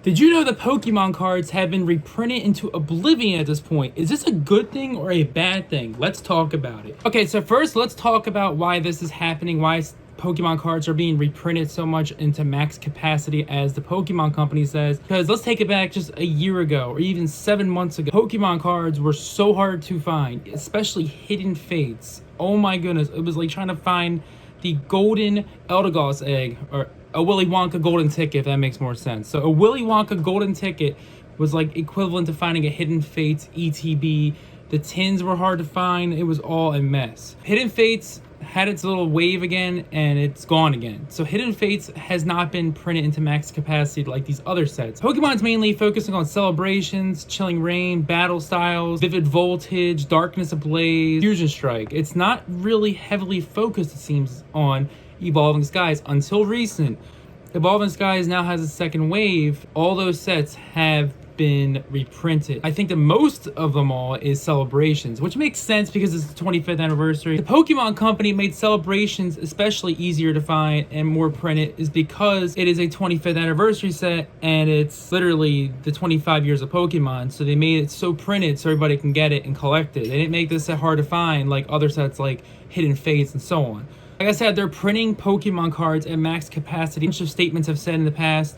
Did you know that Pokemon cards have been reprinted into oblivion at this point? Is this a good thing or a bad thing? Let's talk about it. Okay, so first let's talk about why this is happening, why Pokemon cards are being reprinted so much into max capacity as the Pokemon company says. Because let's take it back just a year ago or even 7 months ago. Pokemon cards were so hard to find, especially Hidden Fates. Oh my goodness, it was like trying to find the golden Eldegoss egg, or a Willy Wonka golden ticket, if that makes more sense. So a Willy Wonka golden ticket was like equivalent to finding a Hidden Fates ETB. The tins were hard to find. It was all a mess. Hidden Fates had its little wave again, and it's gone again. So Hidden Fates has not been printed into max capacity like these other sets. Pokemon's mainly focusing on Celebrations, Chilling Reign, Battle Styles, Vivid Voltage, Darkness Ablaze, Fusion Strike. It's not really heavily focused, it seems, on Evolving Skies until recent. Evolving Skies now has a second wave. All those sets have been reprinted. I think the most of them all is Celebrations, which makes sense because it's the 25th anniversary. The Pokemon Company made Celebrations especially easier to find and more printed is because it is a 25th anniversary set and it's literally the 25 years of Pokemon, so they made it so printed so everybody can get it and collect it. They didn't make this set hard to find like other sets like Hidden Fates and so on. Like I said, they're printing Pokemon cards at max capacity. A bunch of statements have said in the past,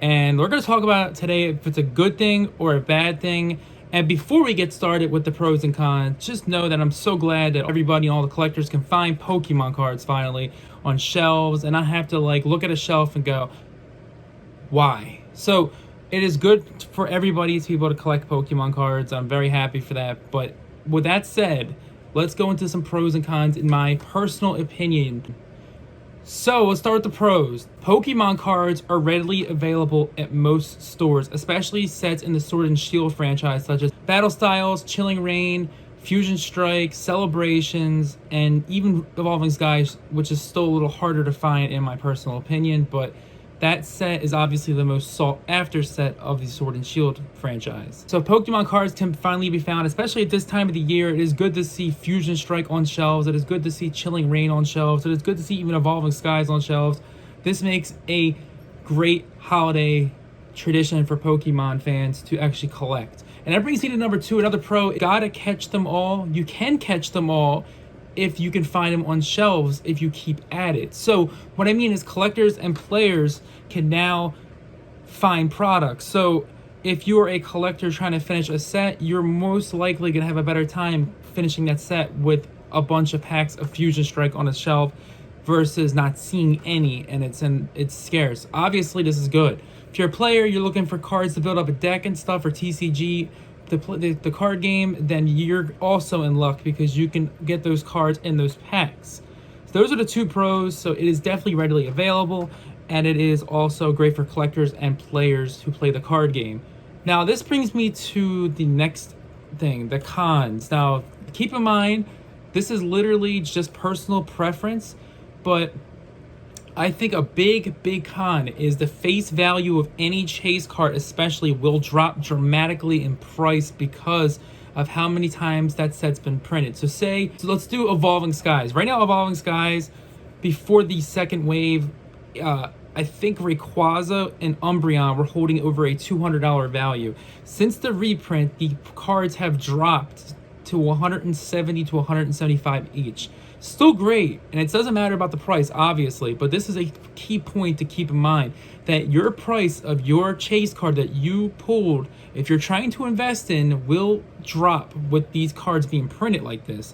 and we're going to talk about it today if it's a good thing or a bad thing. And before we get started with the pros and cons, just know that I'm so glad that everybody and all the collectors can find Pokemon cards finally on shelves and not have to like look at a shelf and go, why? So it is good for everybody to be able to collect Pokemon cards. I'm very happy for that. But with that said, let's go into some pros and cons in my personal opinion. So let's start with the pros. Pokemon cards are readily available at most stores, especially sets in the Sword and Shield franchise such as Battle Styles, Chilling Reign, Fusion Strike, Celebrations, and even Evolving Skies, which is still a little harder to find in my personal opinion, but that set is obviously the most sought after set of the Sword and Shield franchise. So Pokemon cards can finally be found, especially at this time of the year. It is good to see Fusion Strike on shelves. It is good to see Chilling Reign on shelves. It is good to see even Evolving Skies on shelves. This makes a great holiday tradition for Pokemon fans to actually collect. And that brings me to number two, another pro. You gotta catch them all. You can catch them all if you can find them on shelves if you keep at it. So what I mean is collectors and players can now find products. So if you're a collector trying to finish a set, you're most likely gonna have a better time finishing that set with a bunch of packs of Fusion Strike on a shelf versus not seeing any, and it's scarce. Obviously this is good. If you're a player, you're looking for cards to build up a deck and stuff for TCG, the card game, then you're also in luck because you can get those cards in those packs. So those are the two pros. So it is definitely readily available, and it is also great for collectors and players who play the card game. Now this brings me to the next thing, the cons. Now keep in mind, this is literally just personal preference, but I think a big con is the face value of any chase card especially will drop dramatically in price because of how many times that set's been printed. So let's do Evolving Skies. Right now, Evolving Skies, before the second wave, I think Rayquaza and Umbreon were holding over a $200 value. Since the reprint, the cards have dropped to $170 to $175 each. Still great, and it doesn't matter about the price, obviously, but this is a key point to keep in mind, that your price of your chase card that you pulled, if you're trying to invest in, will drop with these cards being printed like this.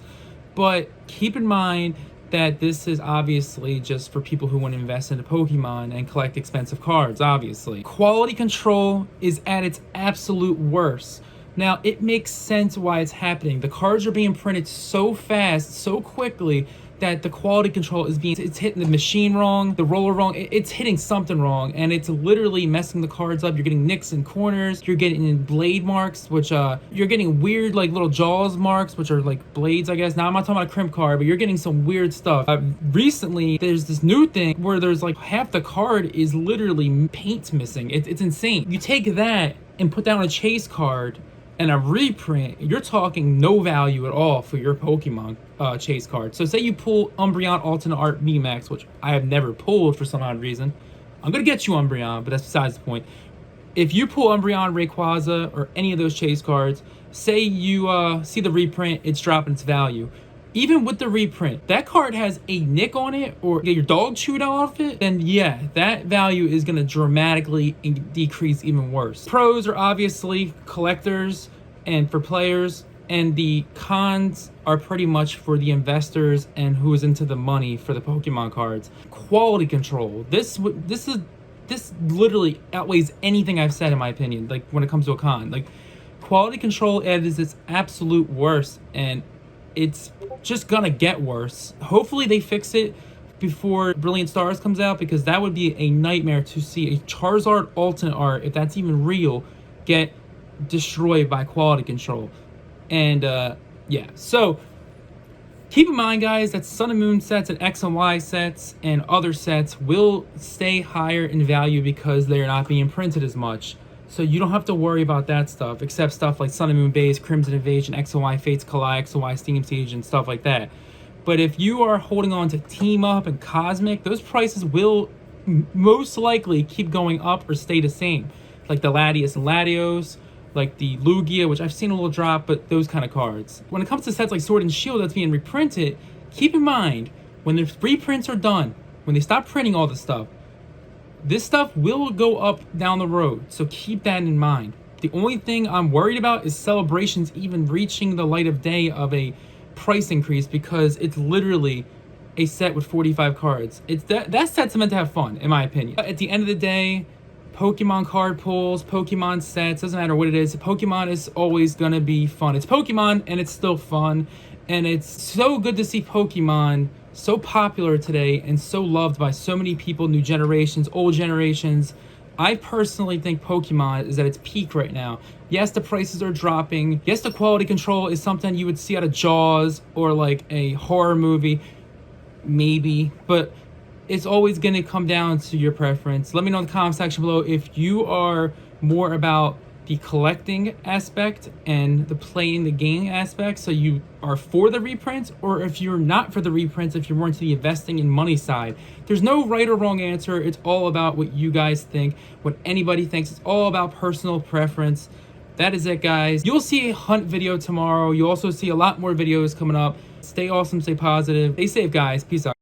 But keep in mind that this is obviously just for people who want to invest into Pokemon and collect expensive cards, obviously. Quality control is at its absolute worst. Now, it makes sense why it's happening. The cards are being printed so fast, so quickly, that the quality control is it's hitting the machine wrong, the roller wrong, it's hitting something wrong, and it's literally messing the cards up. You're getting nicks in corners, you're getting blade marks, which you're getting weird like little jaws marks, which are like blades, I guess. Now, I'm not talking about a crimp card, but you're getting some weird stuff. Recently, there's this new thing where there's like half the card is literally paint missing. It's insane. You take that and put down a chase card and a reprint, you're talking no value at all for your Pokemon chase card. So say you pull Umbreon Alternate Art VMAX, which I have never pulled for some odd reason. I'm going to get you Umbreon, but that's besides the point. if you pull Umbreon, Rayquaza, or any of those chase cards, say you see the reprint, it's dropping its value. Even with the reprint, that card has a nick on it or get your dog chewed off it, then yeah, that value is going to dramatically decrease even worse. Pros are obviously collectors and for players, and the cons are pretty much for the investors and who is into the money for the Pokemon cards. Quality control. This literally outweighs anything I've said in my opinion, like when it comes to a con. Like, quality control is its absolute worst, and it's just gonna get worse. Hopefully they fix it before Brilliant Stars comes out, because that would be a nightmare to see a Charizard alternate art, if that's even real, get destroyed by quality control. And yeah, so keep in mind, guys, that Sun and Moon sets and X and Y sets and other sets will stay higher in value because they're not being printed as much. So you don't have to worry about that stuff, except stuff like Sun and Moon Base, Crimson Invasion, X and Y Fates Collide, X and Y Steam Siege, and stuff like that. But if you are holding on to Team Up and Cosmic, those prices will most likely keep going up or stay the same. Like the Latios and Latios, like the Lugia, which I've seen a little drop, but those kind of cards. When it comes to sets like Sword and Shield that's being reprinted, keep in mind, when the reprints are done, when they stop printing all this stuff will go up down the road, so keep that in mind. The only thing I'm worried about is Celebrations even reaching the light of day of a price increase, because it's literally a set with 45 cards. It's that set's meant to have fun, in my opinion. At the end of the day, Pokemon card pulls, Pokemon sets, doesn't matter what it is, Pokemon is always gonna be fun. It's Pokemon, and it's still fun, and it's so good to see Pokemon so popular today and so loved by so many people, new generations, old generations. I personally think Pokemon is at its peak right now. Yes, the prices are dropping. Yes, the quality control is something you would see out of Jaws or like a horror movie, maybe, but it's always going to come down to your preference. Let me know in the comment section below if you are more about the collecting aspect and the playing the game aspect, so you are for the reprints, or if you're not for the reprints, if you're more into the investing and money side. There's no right or wrong answer. It's all about what you guys think, what anybody thinks. It's all about personal preference. That is it, guys. You'll see a hunt video tomorrow. You'll also see a lot more videos coming up. Stay awesome, stay positive, stay safe, guys. Peace out.